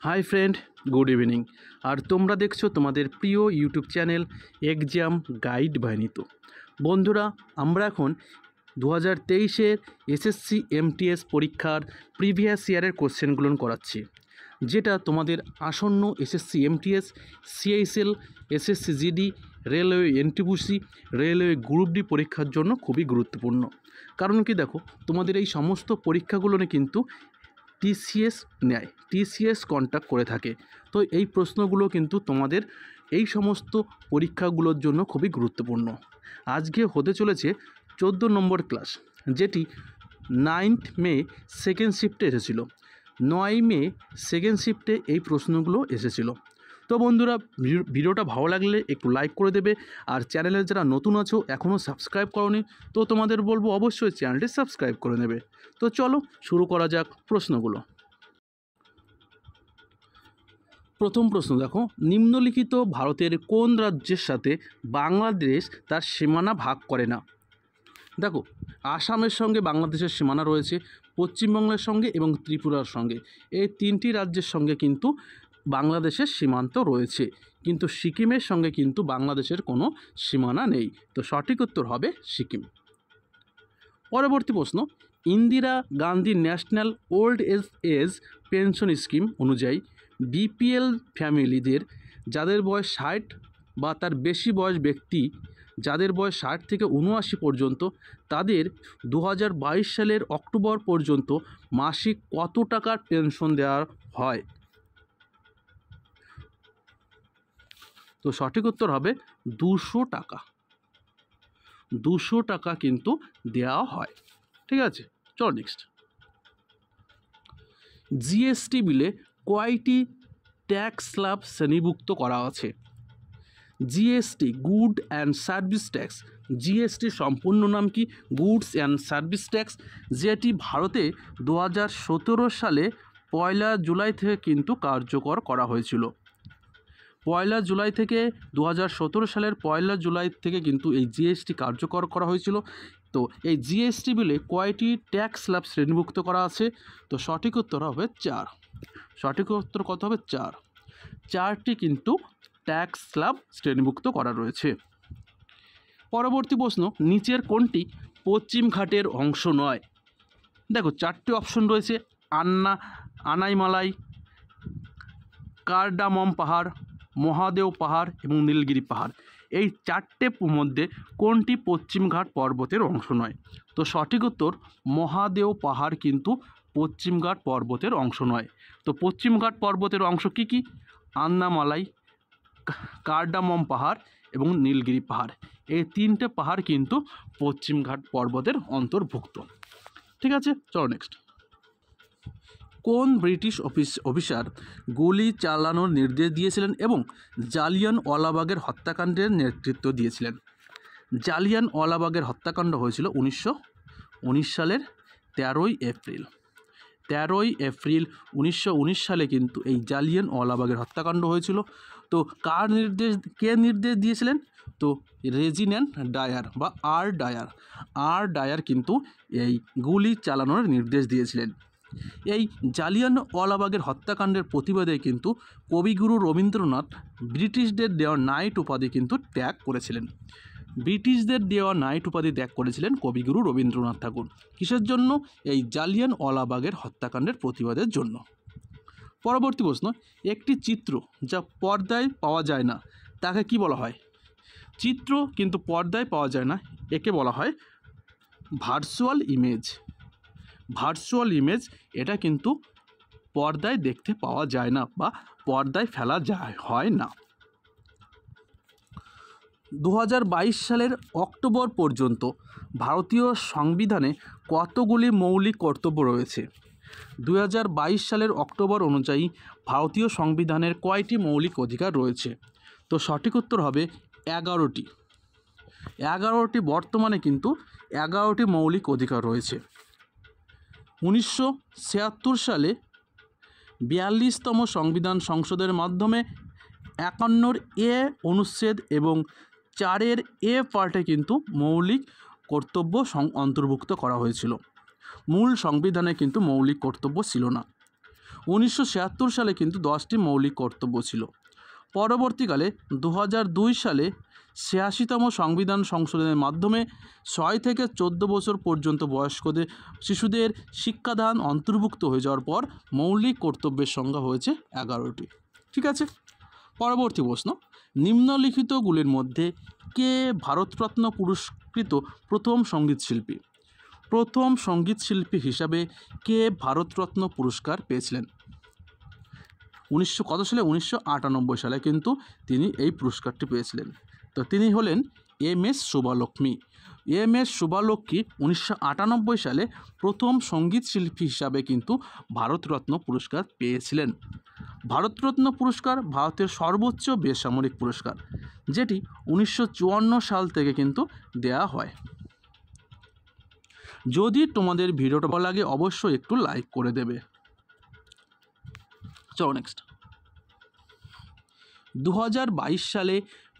High friend, good evening. আর তোমরা দেখছো তোমাদের প্রিয় YouTube channel exam guide by Nitu. বন্ধুরা, আমরা এখন 2023-এর এসএসসি এমটিএস পরীক্ষার প্রিভিয়াস ইয়ারের কোশ্চেনগুলো করাচ্ছি, যেটা তোমাদের আসন্ন SSC MTS, CHSL, SSC GD, railway NTPC, railway group D পরীক্ষার জন্য খুবই গুরুত্বপূর্ণ। কারণ কি, দেখো, তোমাদের এই সমস্ত পরীক্ষাগুলো কিন্তু টিসিএস নেয়, টিসিএস কন্ট্যাক্ট করে থাকে। তো এই প্রশ্নগুলো কিন্তু তোমাদের এই সমস্ত পরীক্ষাগুলোর জন্য খুবই গুরুত্বপূর্ণ। আজকে হতে চলেছে 14 নম্বর ক্লাস, যেটি 9 মে সেকেন্ড শিফটে এসেছিলো। 9 মে সেকেন্ড শিফটে এই প্রশ্নগুলো এসেছিলো। তো বন্ধুরা, ভিডিওটা ভালো লাগলে একটু লাইক করে দেবে। আর চ্যানেলে যারা নতুন আছো, এখনও সাবস্ক্রাইব করোনি, তো তোমাদের বলবো অবশ্যই চ্যানেলটি সাবস্ক্রাইব করে নেবে। তো চলো শুরু করা যাক প্রশ্নগুলো। প্রথম প্রশ্ন দেখো, নিম্নলিখিত ভারতের কোন রাজ্যের সাথে বাংলাদেশ তার সীমানা ভাগ করে না? দেখো, আসামের সঙ্গে বাংলাদেশের সীমানা রয়েছে, পশ্চিমবঙ্গের সঙ্গে এবং ত্রিপুরার সঙ্গে। এই তিনটি রাজ্যের সঙ্গে কিন্তু বাংলাদেশের সীমান্ত রয়েছে, কিন্তু সিকিমের সঙ্গে কিন্তু বাংলাদেশের কোনো সীমানা নেই। তো সঠিক উত্তর হবে সিকিম। পরবর্তী প্রশ্ন, Indira Gandhi national old age pension scheme অনুযায়ী বিপিএল ফ্যামিলিদের যাদের বয়স 60 বা তার বেশি বয়স ব্যক্তি, যাদের বয়স 60 থেকে 79 পর্যন্ত, তাদের 2022 সালের অক্টোবর পর্যন্ত মাসিক কত টাকার পেনশন দেওয়া হয়? তো সঠিক উত্তর হবে 200 টাকা। 200 টাকা কিন্তু দেওয়া হয়। ঠিক আছে, চলো নেক্সট। জিএসটি বিলে কয়টি ট্যাক্স স্ল্যাব শ্রেণীভুক্ত করা আছে? GST, good and service tax. জিএসটির সম্পূর্ণ নাম কি? গুডস অ্যান্ড সার্ভিস ট্যাক্স, যেটি ভারতে 2017 সালে 1 জুলাই থেকে কিন্তু কার্যকর করা হয়েছিল। 1 জুলাই থেকে 2017 সালের 1 জুলাই থেকে কিন্তু এই জিএসটি কার্যকর করা হয়েছিল। তো এই জিএসটি বিলে কয়টি ট্যাক্স স্ল্যাব শ্রেণীভুক্ত করা আছে? তো সঠিক উত্তর হবে 4। সঠিক উত্তর কত হবে? 4। 4টি কিন্তু ট্যাক্স স্ল্যাব শ্রেণীভুক্ত করা রয়েছে। পরবর্তী প্রশ্ন, নিচের কোনটি পশ্চিম ঘাটের অংশ নয়? দেখো, 4টি অপশন রয়েছে: আনাইমালাই, কার্ডামম পাহাড়, মহাদেও পাহাড় এবং নীলগিরি পাহাড়। এই 4টের মধ্যে কোনটি পশ্চিমঘাট পর্বতের অংশ নয়? তো সঠিক উত্তর মহাদেও পাহাড় কিন্তু পশ্চিমঘাট পর্বতের অংশ নয়। তো পশ্চিমঘাট পর্বতের অংশ কি কি? আন্নামালাই, কার্ডামম পাহাড় এবং নীলগিরি পাহাড়। এই 3টে পাহাড় কিন্তু পশ্চিমঘাট পর্বতের অন্তর্ভুক্ত। ঠিক আছে, চলো নেক্সট। কোন ব্রিটিশ অফিসার গুলি চালানোর নির্দেশ দিয়েছিলেন এবং জালিয়ানওয়ালাবাগের হত্যাকাণ্ডের নেতৃত্ব দিয়েছিলেন? জালিয়ানওয়ালাবাগের হত্যাকাণ্ড হয়েছিল 1919 সালের 13ই এপ্রিল। 13ই এপ্রিল 1919 সালে কিন্তু এই জালিয়ানওয়ালাবাগের হত্যাকাণ্ড হয়েছিল। তো কে নির্দেশ দিয়েছিলেন? তো রেজিন্যান্ট ডায়ার বা আর ডায়ার কিন্তু এই গুলি চালানোর নির্দেশ দিয়েছিলেন। এই জালিয়ানওয়ালাবাগের হত্যাকাণ্ডের প্রতিবাদে কিন্তু কবিগুরু রবীন্দ্রনাথ ব্রিটিশদের দেওয়া নাইট উপাধি কিন্তু ত্যাগ করেছিলেন। ব্রিটিশদের দেওয়া নাইট উপাধি ত্যাগ করেছিলেন কবিগুরু রবীন্দ্রনাথ ঠাকুর। কিসের জন্য? এই জালিয়ানওয়ালাবাগের হত্যাকাণ্ডের প্রতিবাদের জন্য। পরবর্তী প্রশ্ন, একটি চিত্র যা পর্দায় পাওয়া যায় না তাকে কি বলা হয়? চিত্র কিন্তু পর্দায় পাওয়া যায় না, একে বলা হয় ভার্চুয়াল ইমেজ। ভার্চুয়াল ইমেজ, এটা কিন্তু পর্দায় দেখতে পাওয়া যায় না বা পর্দায় ফেলা হয় না। 2022 সালের অক্টোবর পর্যন্ত ভারতীয় সংবিধানে কতগুলি মৌলিক কর্তব্য রয়েছে? 2022 সালের অক্টোবর অনুযায়ী ভারতীয় সংবিধানের কয়টি মৌলিক অধিকার রয়েছে? তো সঠিক উত্তর হবে 11টি। 11টি, বর্তমানে কিন্তু 11টি মৌলিক অধিকার রয়েছে। 1976 সালে 42তম সংবিধান সংশোধনের মাধ্যমে 51 এ অনুচ্ছেদ এবং 4 এ পার্টে কিন্তু মৌলিক কর্তব্য অন্তর্ভুক্ত করা হয়েছিল। মূল সংবিধানে কিন্তু মৌলিক কর্তব্য ছিল না। 1976 সালে কিন্তু 10টি মৌলিক কর্তব্য ছিল। পরবর্তীকালে 2002 সালে 86তম সংবিধান সংশোধনের মাধ্যমে 6 থেকে 14 বছর পর্যন্ত বয়স্কদের শিশুদের শিক্ষাদান অন্তর্ভুক্ত হয়ে যাওয়ার পর মৌলিক কর্তব্যের সংখ্যা হয়েছে 11টি। ঠিক আছে, পরবর্তী প্রশ্ন, নিম্নলিখিতগুলির মধ্যে কে ভারতরত্ন পুরস্কৃত প্রথম সঙ্গীত শিল্পী? প্রথম সঙ্গীত শিল্পী হিসাবে কে ভারতরত্ন পুরস্কার পেয়েছিলেন? কত সালে? 1998 সালে কিন্তু তিনি এই পুরস্কারটি পেয়েছিলেন। তো তিনি হলেন এম.এস. শুভালক্ষ্মী। এম.এস. শুভালক্ষ্মী 1998 সালে প্রথম সঙ্গীত শিল্পী হিসাবে কিন্তু ভারতরত্ন পুরস্কার পেয়েছিলেন। ভারতরত্ন পুরস্কার ভারতের সর্বোচ্চ বেসামরিক পুরস্কার, যেটি 1954 সাল থেকে কিন্তু দেয়া হয়। যদি তোমাদের ভিডিওটা ভালো লাগে অবশ্যই একটু লাইক করে দেবে। চলো নেক্সট, 2022 সালে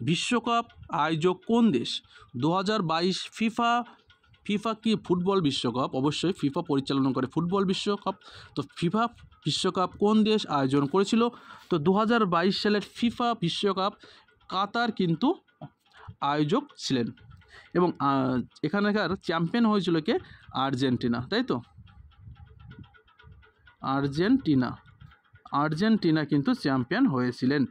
বিশ্বকাপ আয়োজক কোন দেশ? 2022 ফিফা কি ফুটবল বিশ্বকাপ? অবশ্যই ফিফা পরিচালনা করে ফুটবল বিশ্বকাপ। তো ফিফা বিশ্বকাপ কোন দেশ আয়োজন করেছিল? তো 2022 সালের ফিফা বিশ্বকাপ কাতার কিন্তু আয়োজক ছিলেন এবং এখানকার চ্যাম্পিয়ন হয়েছিল কে? আর্জেন্টিনা, তাই তো? আর্জেন্টিনা কিন্তু চ্যাম্পিয়ন হয়েছিলেন।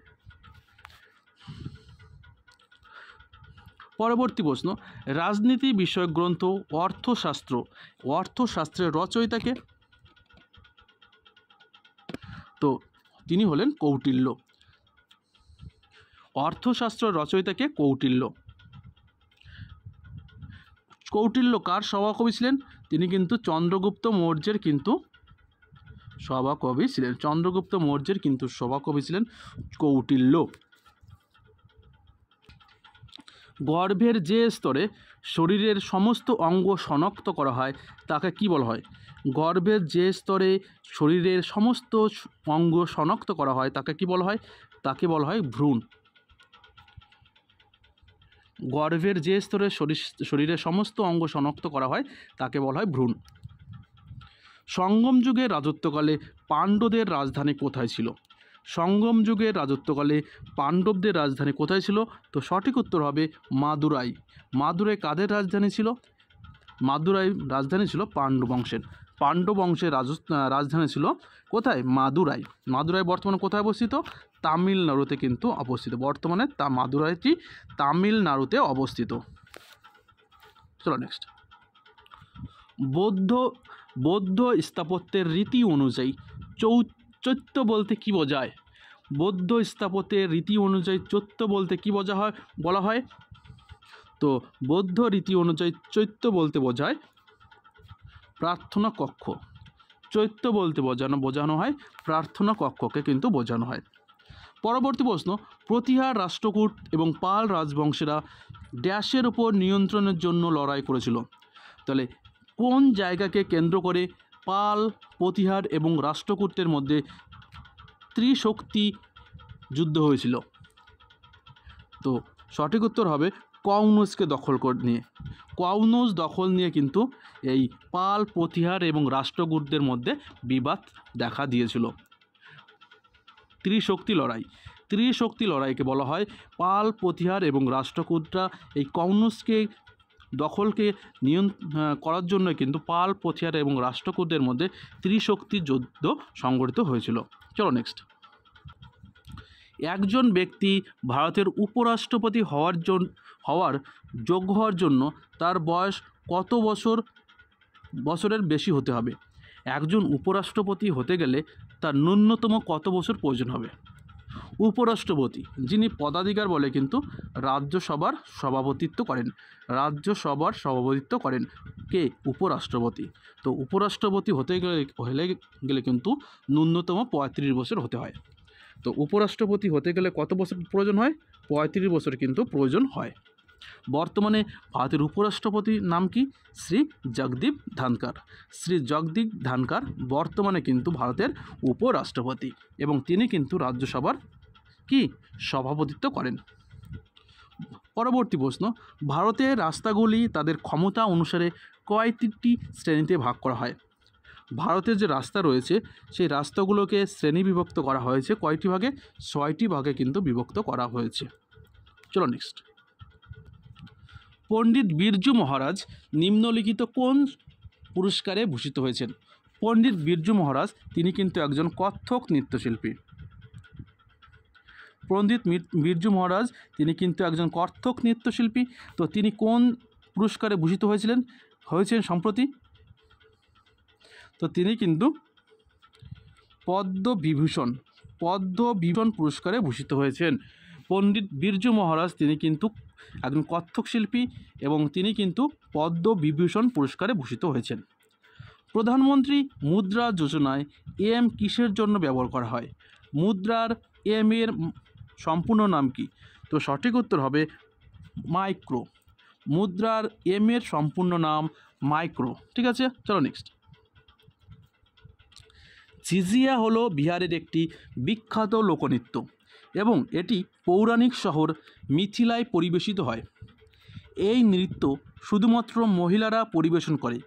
পরবর্তী প্রশ্ন, রাজনীতি বিষয়ক গ্রন্থ অর্থশাস্ত্রের রচয়িতাকে? তো তিনি হলেন কৌটিল্য। অর্থশাস্ত্রের রচয়িতাকে? কৌটিল্য। কৌটিল্য কার সভাকবি ছিলেন? তিনি কিন্তু চন্দ্রগুপ্ত মৌর্যের কিন্তু সভাকবি ছিলেন। চন্দ্রগুপ্ত মৌর্যের কিন্তু সভাকবি ছিলেন কৌটিল্য। গর্ভের যে স্তরে শরীরের সমস্ত অঙ্গ শনাক্ত করা হয় তাকে কি বলা হয়? গর্ভের যে স্তরে শরীরের সমস্ত অঙ্গ শনাক্ত করা হয় তাকে কি বলা হয়? তাকে বলা হয় ভ্রূণ। গর্ভের যে স্তরে শরীরের সমস্ত অঙ্গ শনাক্ত করা হয় তাকে বলা হয় ভ্রূণ। সঙ্গম যুগের রাজত্বকালে পাণ্ডবদের রাজধানী কোথায় ছিল? সঙ্গম যুগের রাজত্বকালে পাণ্ডবদের রাজধানী কোথায় ছিল? তো সঠিক উত্তর হবে মাদুরাই। মাদুরাই কাদের রাজধানী ছিল? মাদুরাই রাজধানী ছিল পাণ্ডব বংশের। পাণ্ডব বংশের রাজধানী ছিল কোথায়? মাদুরাই। মাদুরাই বর্তমানে কোথায় অবস্থিত? তামিলনাড়ুতে কিন্তু অবস্থিত। বর্তমানে মাদুরাইটি তামিলনাড়ুতে অবস্থিত। চলো নেক্সট, বৌদ্ধ স্থাপত্যের রীতি অনুযায়ী চৈত্য বলতে কি বোঝায়? বৌদ্ধ স্থাপত্যের রীতি অনুযায়ী চৈত্য বলতে কি বলা হয়? তো বৌদ্ধ রীতি অনুযায়ী চৈত্য বলতে বোঝায় প্রার্থনা কক্ষ। চৈত্য বলতে বোঝানো হয় প্রার্থনা কক্ষকে কিন্তু বোঝানো হয়। পরবর্তী প্রশ্ন, প্রতিহার রাষ্ট্রকূট এবং পাল রাজবংশেরা ড্যাশের উপর নিয়ন্ত্রণের জন্য লড়াই করেছিল? তাহলে কোন জায়গাকে কেন্দ্র করে পাল, প্রতিহার এবং রাষ্ট্রকূটের মধ্যে ত্রিশক্তি যুদ্ধ হয়েছিল? তো সঠিক উত্তর হবে কনৌজকে দখল নিয়ে। কনৌজ দখল নিয়ে কিন্তু এই পাল, প্রতিহার এবং রাষ্ট্রকূটদের মধ্যে বিবাদ দেখা দিয়েছিল। ত্রিশক্তি লড়াইকে বলা হয় পাল, প্রতিহার এবং রাষ্ট্রকূটরা এই কনৌজকে দখলকে করার জন্য কিন্তু পাল, প্রতিহার এবং রাষ্ট্রকূটদের মধ্যে ত্রিশক্তি যুদ্ধ সংঘটিত হয়েছিল। চলো নেক্সট, একজন ব্যক্তি ভারতের উপরাষ্ট্রপতি হওয়ার যোগ্য হওয়ার জন্য তার বয়স কত বছরের বেশি হতে হবে? একজন উপরাষ্ট্রপতি হতে গেলে তার ন্যূনতম কত বছর প্রয়োজন হবে? উপরাষ্ট্রপতি যিনি পদাধিকার বলে কিন্তু রাজ্যসভার সভাপতিত্ব করেন কে? উপরাষ্ট্রপতি। তো উপরাষ্ট্রপতি হতে গেলে কিন্তু ন্যূনতম 35 বছর হতে হয়। তো উপরাষ্ট্রপতি হতে গেলে কত বছর প্রয়োজন হয়? 35 বছর কিন্তু প্রয়োজন হয়। বর্তমানে ভারতের উপরাষ্ট্রপতির নাম কি? শ্রী জগদীপ ধানকার বর্তমানে কিন্তু ভারতের উপরাষ্ট্রপতি এবং তিনি কিন্তু রাজ্যসভার সভাপতিত্ব করেন। পরবর্তী প্রশ্ন, ভারতের রাস্তাগুলি তাদের ক্ষমতা অনুসারে কয়টি শ্রেণীতে ভাগ করা হয়? ভারতের যে রাস্তা রয়েছে সেই রাস্তাগুলোকে শ্রেণীবিভক্ত করা হয়েছে কয়টি ভাগে? 6টি ভাগে কিন্তু বিভক্ত করা হয়েছে। চলো নেক্সট। পণ্ডিত বিরজু মহারাজ নিম্নলিখিত কোন পুরস্কারে ভূষিত হয়েছেন? পণ্ডিত বিরজু মহারাজ তিনি কিন্তু একজন কত্থক নৃত্যশিল্পী। পণ্ডিত বিরজু মহারাজ তিনি কিন্তু একজন কত্থক নৃত্যশিল্পী। তো তিনি কোন পুরস্কারে ভূষিত হয়েছেন সম্প্রতি? তো তিনি কিন্তু পদ্মবিভূষণ পুরস্কারে ভূষিত হয়েছেন। পণ্ডিত বিরজু মহারাজ তিনি কিন্তু একজন কত্থক শিল্পী এবং তিনি কিন্তু পদ্মবিভূষণ পুরস্কারে ভূষিত হয়েছেন। প্রধানমন্ত্রী মুদ্রা যোজনায় এম কিসের জন্য ব্যবহার করা হয়? মুদ্রার এম এর সম্পূর্ণ নাম কি? তো সঠিক উত্তর হবে মাইক্রো। মুদ্রার এম এর সম্পূর্ণ নাম মাইক্রো। ঠিক আছে, চলো নেক্সট। জিজিয়া হলো বিহারের একটি বিখ্যাত লোকনৃত্য এবং এটি পৌরাণিক শহর মিথিলায় পরিবেশিত হয়। এই নৃত্য শুধুমাত্র মহিলারা পরিবেশন করে।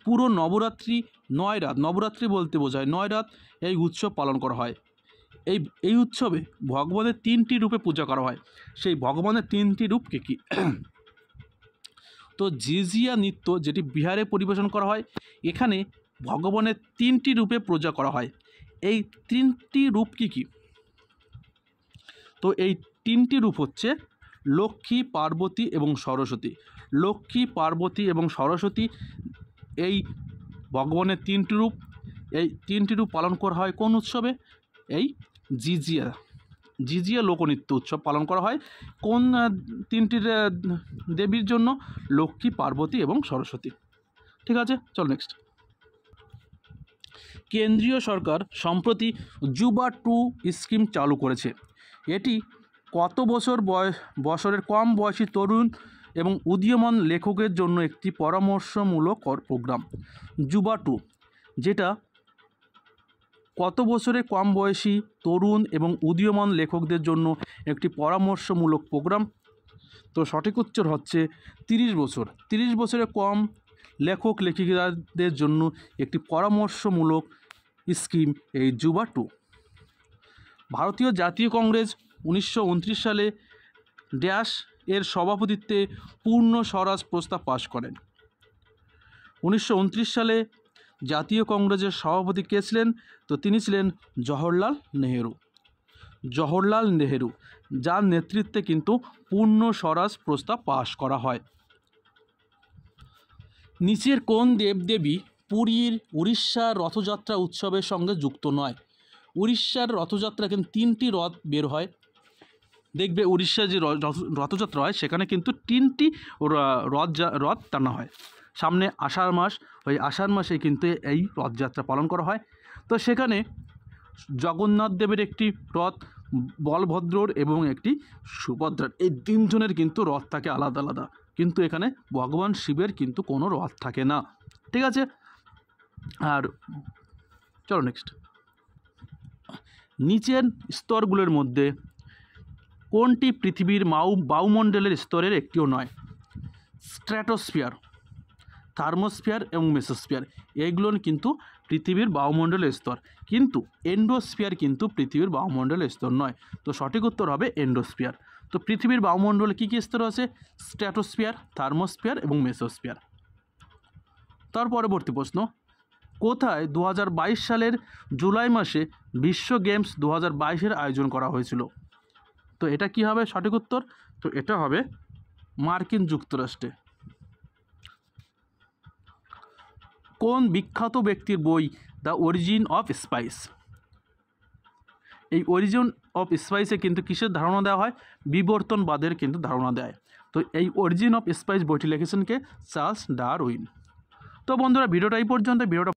পুরো নবরাত্রি 9 রাত, নবরাত্রি বলতে বোঝায় 9 রাত এই উৎসব পালন করা হয়। এই উৎসবে ভগবানের 3টি রূপে পূজা করা হয়। সেই ভগবানের 3টি রূপ কী? তো জিজিয়া নৃত্য যেটি বিহারে পরিবেশন করা হয়, এখানে ভগবানের 3টি রূপে পূজা করা হয়। এই 3টি রূপ কী? তো এই 3টি রূপ হচ্ছে লক্ষ্মী, পার্বতী এবং সরস্বতী। লক্ষ্মী, পার্বতী এবং সরস্বতী এই ভগবানের 3টি রূপ। এই 3টি রূপ পালন করা হয় কোন উৎসবে? এই জিজিয়া লোকনৃত্য উৎসব পালন করা হয় কোন 3টি দেবীর জন্য? লক্ষ্মী, পার্বতী এবং সরস্বতী। ঠিক আছে, চল নেক্সট। কেন্দ্রীয় সরকার সম্প্রতি যুবা 2 স্কিম চালু করেছে। এটি কত বছরের কম বয়সী তরুণ এবং উদীয়মান লেখকের জন্য একটি পরামর্শমূলক প্রোগ্রাম। যুবা 2 যেটা কত বছরের কম বয়সী তরুণ এবং উদীয়মান লেখকদের জন্য একটি পরামর্শমূলক প্রোগ্রাম। তো সঠিক উত্তর হচ্ছে 30 বছর। 30 বছরের কম লেখক লেখিকাদের জন্য একটি পরামর্শমূলক স্কিম এই যুবা 2। ভারতীয় জাতীয় কংগ্রেস 1929 সালে ড্যাশ এর সভাপতিত্বে পূর্ণ স্বরাজ প্রস্তাব পাশ করেন। 1929 সালে জাতীয় কংগ্রেসের সভাপতি কে ছিলেন? তো তিনি ছিলেন জওহরলাল নেহেরু, যার নেতৃত্বে কিন্তু পূর্ণ স্বরাজ প্রস্তাব পাশ করা হয়। নিচের কোন দেবদেবী পুরীর উড়িষ্যার রথযাত্রা উৎসবের সঙ্গে যুক্ত নয়? উড়িষ্যার রথযাত্রা কিন্তু 3টি রথ বের হয়। দেখবে উড়িষ্যার যে রথযাত্রা হয় সেখানে কিন্তু 3টি রথ টানা হয়। সামনে আষাঢ় মাস, ওই আষাঢ় মাসে কিন্তু এই রথযাত্রা পালন করা হয়। তো সেখানে জগন্নাথ দেবের একটি রথ, বলভদ্রর এবং একটি সুভদ্রার, এই 3 জনের কিন্তু রথ থাকে আলাদা আলাদা, কিন্তু এখানে ভগবান শিবের কিন্তু কোনো রথ থাকে না। ঠিক আছে, আর চলো নেক্সট। নিচের স্তরগুলোর মধ্যে কোনটি পৃথিবীর বায়ুমণ্ডলের স্তরের একটিও নয়? স্ট্র্যাটোস্ফিয়ার, থার্মোস্ফিয়ার এবং মেসোস্ফিয়ার এইগুলো কিন্তু পৃথিবীর বায়ুমণ্ডলের স্তর, কিন্তু এন্ডোস্ফিয়ার কিন্তু পৃথিবীর বায়ুমণ্ডলের স্তর নয়। তো সঠিক উত্তর হবে এন্ডোস্ফিয়ার। তো পৃথিবীর বায়ুমণ্ডলে কী কী স্তর আছে? স্ট্র্যাটোস্ফিয়ার, থার্মোস্ফিয়ার এবং মেসোস্ফিয়ার। তার পরবর্তী প্রশ্ন, কোথায় 2022 সালের জুলাই মাসে বিশ্ব গেমস 2022-এর আয়োজন করা হয়েছিল? তো এটা কি হবে সঠিক উত্তর? তো এটা হবে মার্কিন যুক্তরাষ্ট্রে। কোন বিখ্যাত ব্যক্তির বই দ্য অরিজিন অফ স্পাইস? এই অরিজিন অফ স্পাইসে কিন্তু কিসের ধারণা দেওয়া হয়? বিবর্তনবাদের কিন্তু ধারণা দেয়। তো এই অরিজিন অফ স্পাইস বইটি লিখেছেন কে? Charles Darwin. তো বন্ধুরা ভিডিওটা এই পর্যন্ত। ভিডিওটা